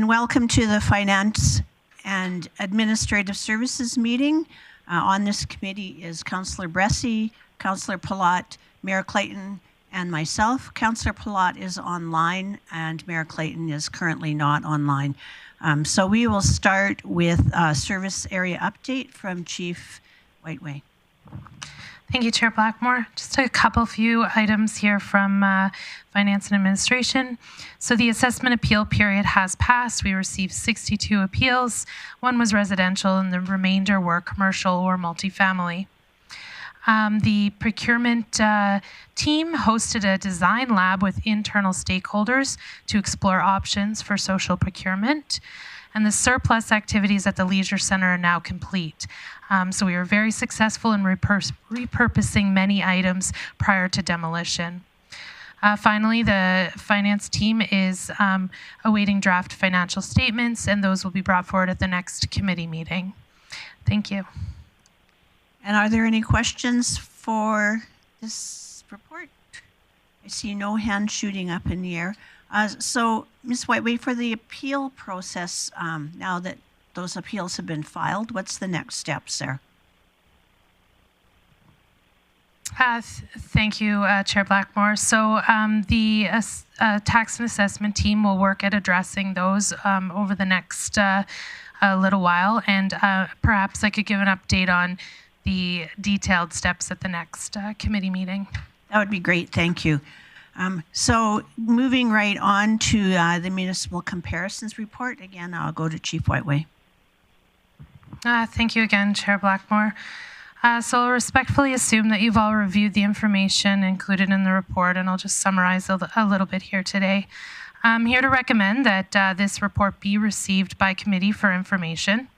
and welcome to the Finance and Administrative Services meeting. On this committee is Councillor Bressie, Councillor Palat, Mayor Clayton, and myself. Councillor Palat is online and Mayor Clayton is currently not online. So we will start with a service area update from Chief Whiteway. Thank you, Chair Blackmore. Just a few items here from Finance and Administration. So the assessment appeal period has passed. We received 62 appeals. One was residential and the remainder were commercial or multifamily. The procurement team hosted a design lab with internal stakeholders to explore options for social procurement. And the surplus activities at the Leisure Centre are now complete. So we were very successful in repurposing many items prior to demolition. Finally, the finance team is awaiting draft financial statements, and those will be brought forward at the next committee meeting. Thank you. And are there any questions for this report? I see no hand shooting up in the air. So, Ms. Whiteway, for the appeal process, now that those appeals have been filed, what's the next steps there? Thank you, Chair Blackmore. So the tax and assessment team will work at addressing those over the next little while, and perhaps I could give an update on the detailed steps at the next committee meeting. That would be great, thank you. So moving right on to the Municipal Comparisons report, again, I'll go to Chief Whiteway. Thank you again, Chair Blackmore. So I'll respectfully assume that you've all reviewed the information included in the report, and I'll just summarize a little bit here today. I'm here to recommend that this report be received by committee for information.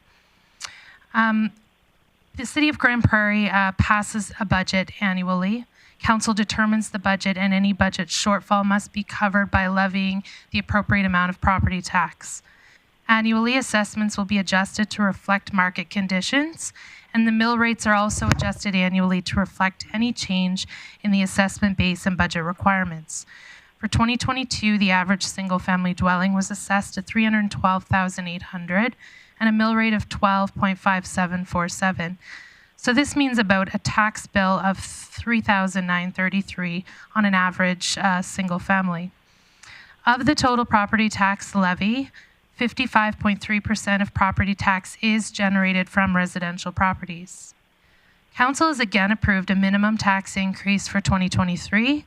The City of Grande Prairie passes a budget annually. Council determines the budget, and any budget shortfall must be covered by levying the appropriate amount of property tax. Annually, assessments will be adjusted to reflect market conditions, and the mill rates are also adjusted annually to reflect any change in the assessment base and budget requirements. For 2022, the average single-family dwelling was assessed at $312,800 and a mill rate of 12.5747. So this means about a tax bill of $3,933 on an average single family. Of the total property tax levy, 55.3% of property tax is generated from residential properties. Council has again approved a minimum tax increase for 2023,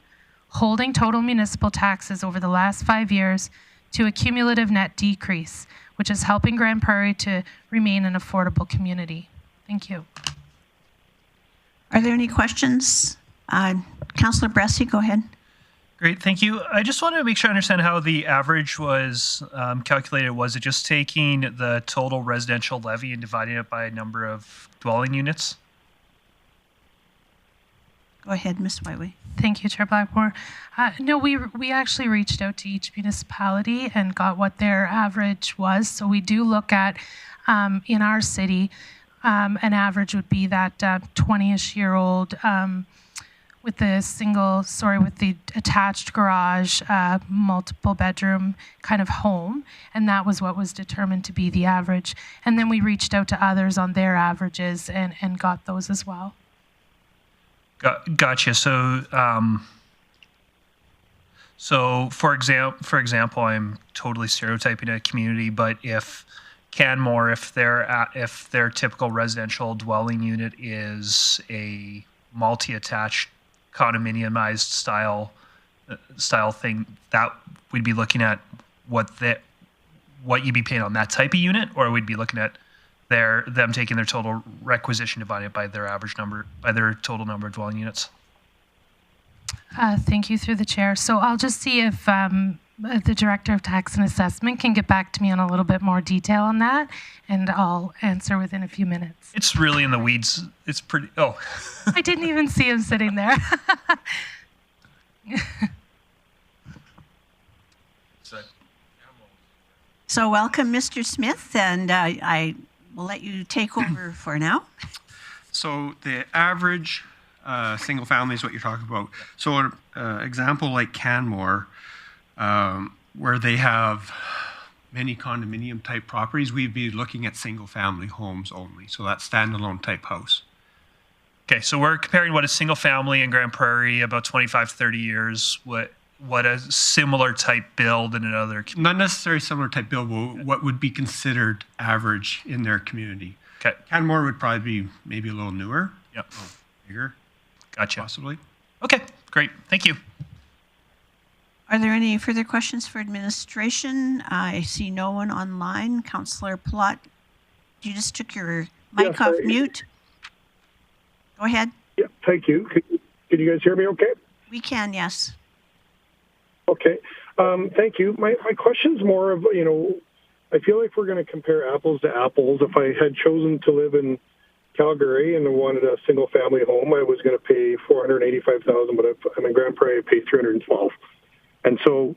holding total municipal taxes over the last 5 years to a cumulative net decrease, which is helping Grande Prairie to remain an affordable community. Thank you. Are there any questions? Councillor Bressie, go ahead. Great, thank you. I just wanted to make sure I understand how the average was calculated. Was it just taking the total residential levy and dividing it by a number of dwelling units? Go ahead, Ms. Whiteway. Thank you, Chair Blackmore. No, we actually reached out to each municipality and got what their average was. So we do look at, in our city, an average would be that 20-ish year old with the attached garage, multiple bedroom kind of home. And that was what was determined to be the average. And then we reached out to others on their averages and got those as well. Gotcha. So, for example, I'm totally stereotyping a community, but if Canmore, if their typical residential dwelling unit is a multi-attached condominiumized style thing, that we'd be looking at what you'd be paying on that type of unit, or we'd be looking at them taking their total requisition divided by their their total number of dwelling units. Thank you, through the chair. So I'll just see if the Director of Tax and Assessment can get back to me on a little bit more detail on that, and I'll answer within a few minutes. It's really in the weeds. It's pretty, oh. I didn't even see him sitting there. So welcome, Mr. Smith, and I will let you take over for now. So the average single family is what you're talking about. So an example like Canmore, where they have many condominium type properties, we'd be looking at single family homes only. So that's standalone type house. Okay, so we're comparing what a single family in Grande Prairie, about 25, 30 years, what a similar type build in another community. Not necessarily similar type build, but what would be considered average in their community. Okay. Canmore would probably be maybe a little newer, Yep. a little bigger, Gotcha. possibly. Okay, great. Thank you. Are there any further questions for administration? I see no one online. Councillor Palat, you just took your mic Yes, off mute. Go ahead. Yeah, thank you. Can you guys hear me okay? We can, yes. Okay. Thank you. My question's more of, I feel like we're going to compare apples to apples. If I had chosen to live in Calgary and wanted a single family home, I was going to pay $485,000, but if I'm in Grande Prairie, I pay $312,000. And so,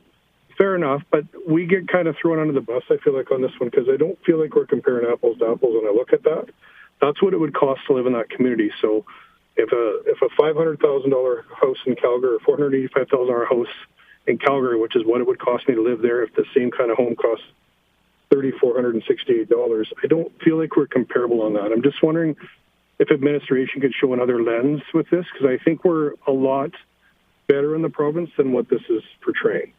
fair enough, but we get kind of thrown under the bus, I feel like, on this one, because I don't feel like we're comparing apples to apples when I look at that. That's what it would cost to live in that community. So if a $500,000 house in Calgary or $485,000 house in Calgary, which is what it would cost me to live there, if the same kind of home costs $3,468, I don't feel like we're comparable on that. I'm just wondering if administration could show another lens with this, because I think we're a lot better in the province than what this is portraying.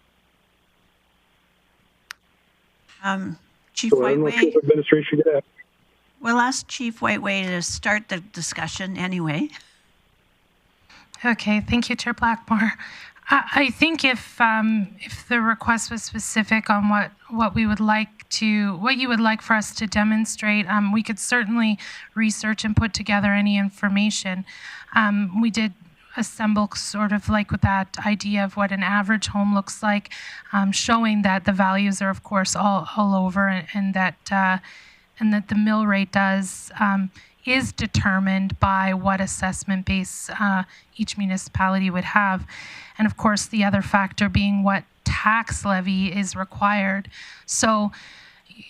Chief So I don't know Whiteway, if administration could have. we'll ask Chief Whiteway to start the discussion anyway. Okay, thank you, Chair Blackmore. I think if the request was specific on what you would like for us to demonstrate, we could certainly research and put together any information. We did assemble sort of like with that idea of what an average home looks like, showing that the values are of course all over, and that the mill rate is determined by what assessment base each municipality would have. And of course, the other factor being what tax levy is required. So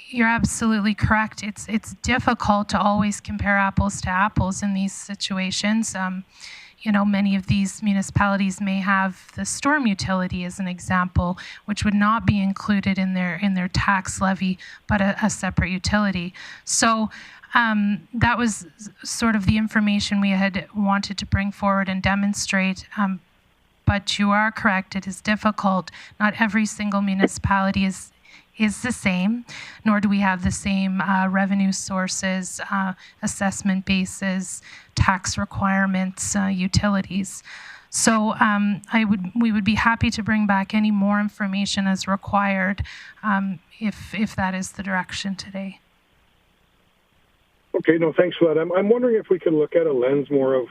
you're absolutely correct. It's difficult to always compare apples to apples in these situations. Many of these municipalities may have the storm utility as an example, which would not be included in their tax levy, but a separate utility. So that was sort of the information we had wanted to bring forward and demonstrate. But you are correct, it is difficult. Not every single municipality is the same, nor do we have the same revenue sources, assessment bases, tax requirements, utilities. So we would be happy to bring back any more information as required if that is the direction today. Okay, no, thanks for that. I'm wondering if we could look at a lens more of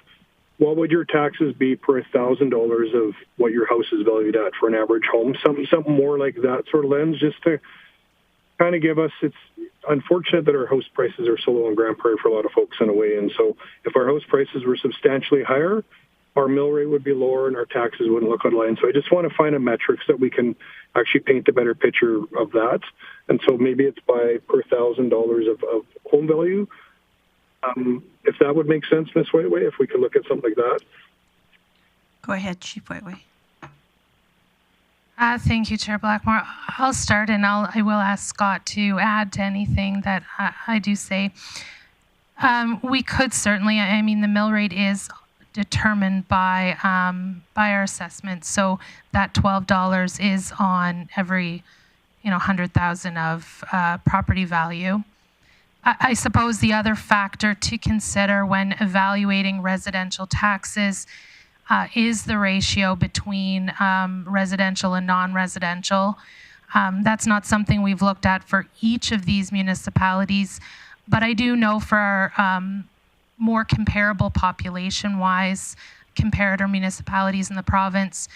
what would your taxes be per $1,000 of what your house is valued at for an average home? Something more like that sort of lens, just to kind of give us. It's unfortunate that our house prices are so low in Grande Prairie for a lot of folks in a way, and so if our house prices were substantially higher, our mill rate would be lower and our taxes wouldn't look online. So I just want to find a metric so that we can actually paint a better picture of that. And so maybe it's by per $1,000 of home value. If that would make sense, Ms. Whiteway, if we could look at something like that. Go ahead, Chief Whiteway. Thank you, Chair Blackmore. I'll start, and I will ask Scott to add to anything that I do say. We could certainly. I mean, the mill rate is determined by our assessment, so that $12 is on every, 100,000 of property value. I suppose the other factor to consider when evaluating residential taxes is the ratio between residential and non-residential. That's not something we've looked at for each of these municipalities, but I do know for our more comparable population-wise comparator municipalities in the province,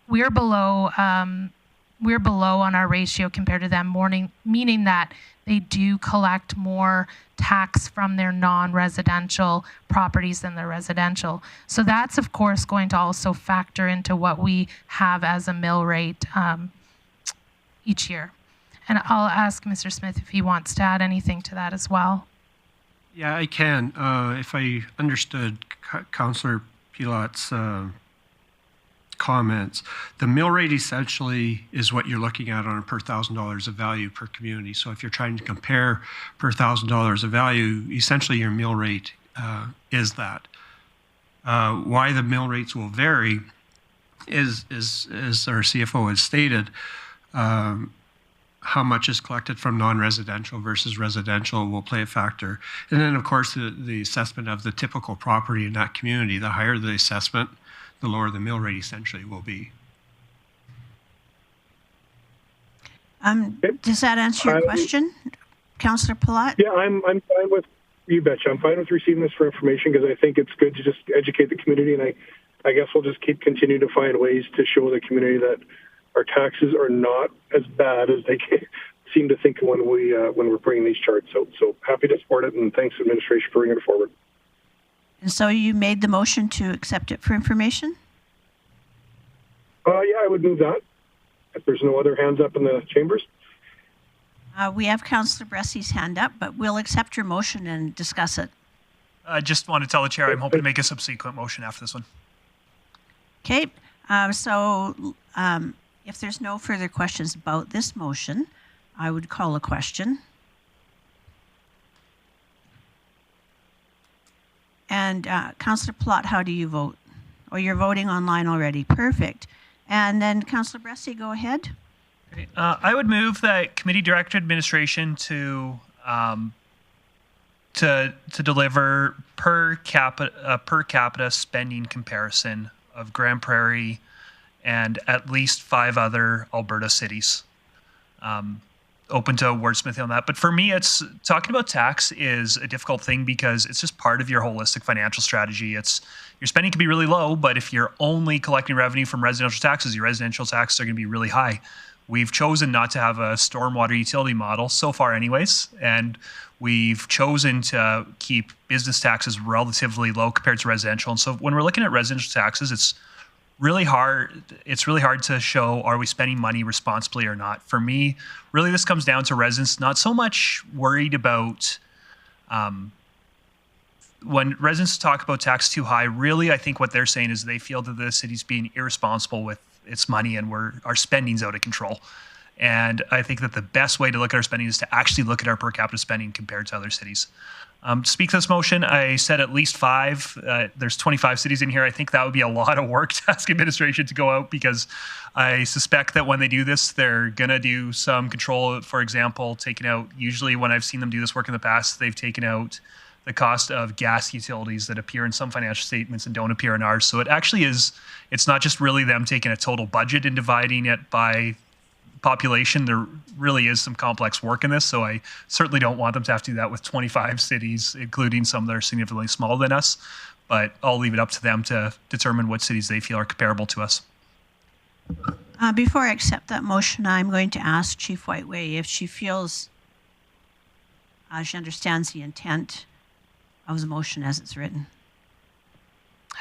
we're below on our ratio compared to them, meaning that they do collect more tax from their non-residential properties than their residential. So that's, of course, going to also factor into what we have as a mill rate each year. And I'll ask Mr. Smith if he wants to add anything to that as well. Yeah, I can. If I understood Councillor Pilat's comments. The mill rate essentially is what you're looking at on a per $1,000 of value per community. So if you're trying to compare per $1,000 of value, essentially your mill rate is that. Why the mill rates will vary is as our CFO has stated, how much is collected from non-residential versus residential will play a factor. And then, of course, the assessment of the typical property in that community. The higher the assessment, the lower the mill rate essentially will be. Does that answer your question, Councillor Palat? Yeah, I'm fine with, you betcha. I'm fine with receiving this for information because I think it's good to just educate the community, and I guess we'll just continue to find ways to show the community that our taxes are not as bad as they seem to think when we're bringing these charts out. So happy to support it, and thanks, administration, for bringing it forward. And so you made the motion to accept it for information? Yeah, I would move that. If there's no other hands up in the chambers. We have Councillor Bressy's hand up, but we'll accept your motion and discuss it. I just want to tell the chair I'm hoping to make a subsequent motion after this one. Okay, if there's no further questions about this motion, I would call a question. And Councillor Plott, how do you vote? Oh, you're voting online already. Perfect. And then Councillor Bressy, go ahead. Okay. I would move that committee director administration to deliver per capita spending comparison of Grande Prairie and at least 5 other Alberta cities. Open to wordsmithing on that. But for me, it's talking about tax is a difficult thing because it's just part of your holistic financial strategy. It's your spending can be really low, but if you're only collecting revenue from residential taxes, your residential taxes are going to be really high. We've chosen not to have a stormwater utility model so far anyways, and we've chosen to keep business taxes relatively low compared to residential. And so when we're looking at residential taxes, it's really hard to show, are we spending money responsibly or not? For me, really this comes down to residents not so much worried about when residents talk about tax too high, really I think what they're saying is they feel that the city's being irresponsible with its money and our spending's out of control. And I think that the best way to look at our spending is to actually look at our per capita spending compared to other cities. To speak to this motion, I said at least 5. There's 25 cities in here. I think that would be a lot of work to ask administration to go out because I suspect that when they do this, they're going to do some control. For example, taking out, usually when I've seen them do this work in the past, they've taken out the cost of gas utilities that appear in some financial statements and don't appear in ours. So it actually is, it's not just really them taking a total budget and dividing it by population. There really is some complex work in this, so I certainly don't want them to have to do that with 25 cities, including some that are significantly smaller than us, but I'll leave it up to them to determine what cities they feel are comparable to us. Before I accept that motion, I'm going to ask Chief Whiteway if she feels she understands the intent of the motion as it's written.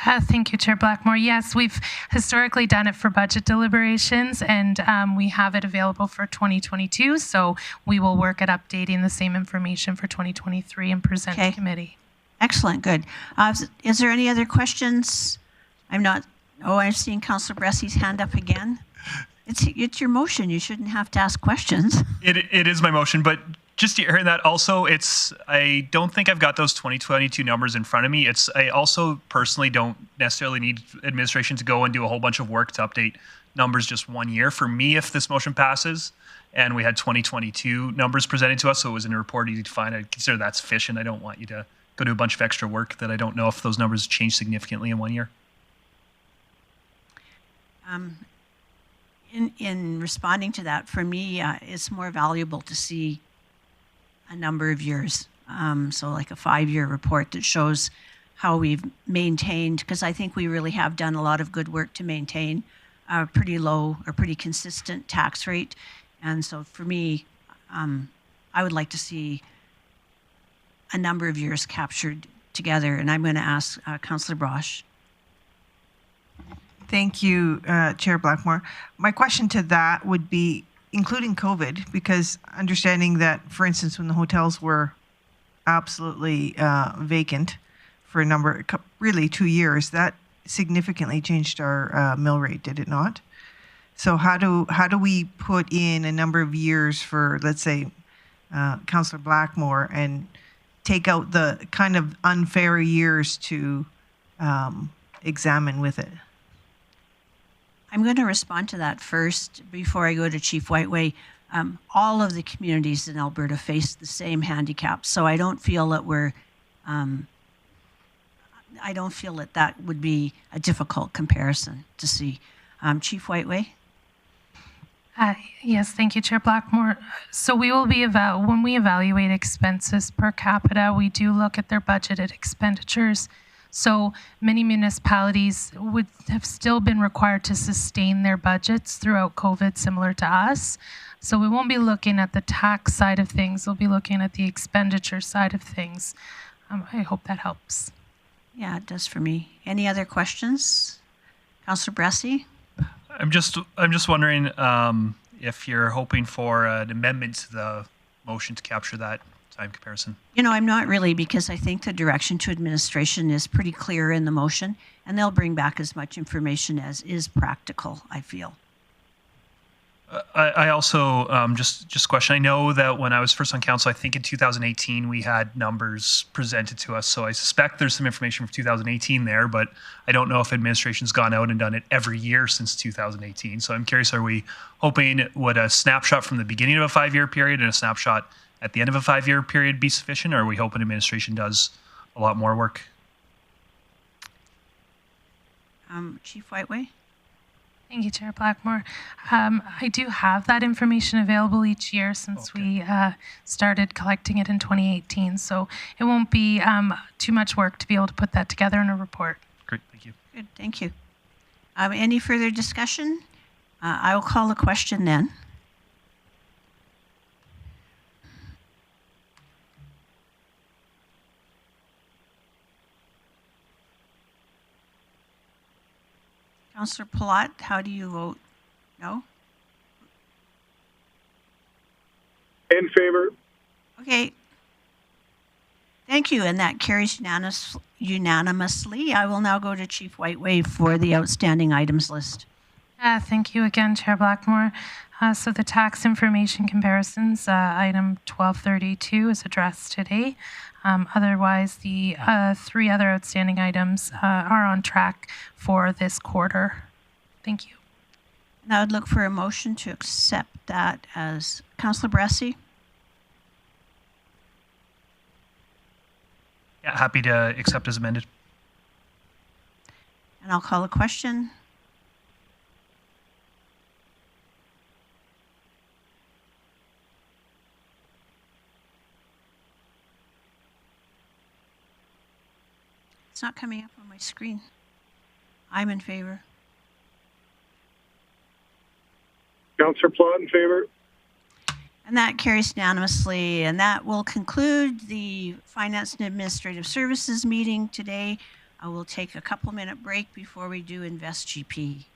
Thank you, Chair Blackmore. Yes, we've historically done it for budget deliberations, and we have it available for 2022. So we will work at updating the same information for 2023 and present to committee. Excellent, good. Is there any other questions? I've seen Councillor Bressy's hand up again. It's your motion. You shouldn't have to ask questions. It is my motion, but just hearing that also, I don't think I've got those 2022 numbers in front of me. I also personally don't necessarily need administration to go and do a whole bunch of work to update numbers just 1 year. For me, if this motion passes and we had 2022 numbers presented to us, so it was in a report easy to find, I'd consider that sufficient. I don't want you to go do a bunch of extra work that I don't know if those numbers change significantly in 1 year. In responding to that, for me, it's more valuable to see a number of years. So like a 5-year report that shows how we've maintained, because I think we really have done a lot of good work to maintain a pretty low or pretty consistent tax rate. And so for me, I would like to see a number of years captured together. And I'm going to ask Councillor Brosh. Thank you, Chair Blackmore. My question to that would be, including COVID, because understanding that, for instance, when the hotels were absolutely vacant for really 2 years, that significantly changed our mill rate, did it not? So how do we put in a number of years for, let's say, Councillor Blackmore, and take out the kind of unfair years to examine with it? I'm going to respond to that first before I go to Chief Whiteway. All of the communities in Alberta face the same handicaps, so I don't feel that that would be a difficult comparison to see. Chief Whiteway? Yes, thank you, Chair Blackmore. So we will be when we evaluate expenses per capita, we do look at their budgeted expenditures. So many municipalities would have still been required to sustain their budgets throughout COVID, similar to us. So we won't be looking at the tax side of things. We'll be looking at the expenditure side of things. I hope that helps. Yeah, it does for me. Any other questions? Councillor Bressie? I'm just wondering if you're hoping for an amendment to the motion to capture that time comparison. You know, I'm not really, because I think the direction to administration is pretty clear in the motion, and they'll bring back as much information as is practical, I feel. I also just question. I know that when I was first on council, I think in 2018 we had numbers presented to us. So I suspect there's some information from 2018 there, but I don't know if administration's gone out and done it every year since 2018. So I'm curious: are we hoping would a snapshot from the beginning of a 5-year period and a snapshot at the end of a 5-year period be sufficient, or are we hoping administration does a lot more work? Chief Whiteway? Thank you, Chair Blackmore. I do have that information available each year since we started collecting it in 2018. So it won't be too much work to be able to put that together in a report. Great, thank you. Good, thank you. Any further discussion? I will call the question then. Councillor Palat, how do you vote? No? In favor. Okay. Thank you, and that carries unanimously. I will now go to Chief Whiteway for the outstanding items list. Thank you again, Chair Blackmore. So the tax information comparisons, item 1232 is addressed today. Otherwise, the 3 other outstanding items are on track for this quarter. Thank you. And I would look for a motion to accept that as Councillor Bressie. Yeah, happy to accept as amended. And I'll call a question. It's not coming up on my screen. I'm in favor. Councillor Plot in favor. And that carries unanimously. And that will conclude the Finance and Administrative Services meeting today. I will take a couple-minute break before we do Invest GP.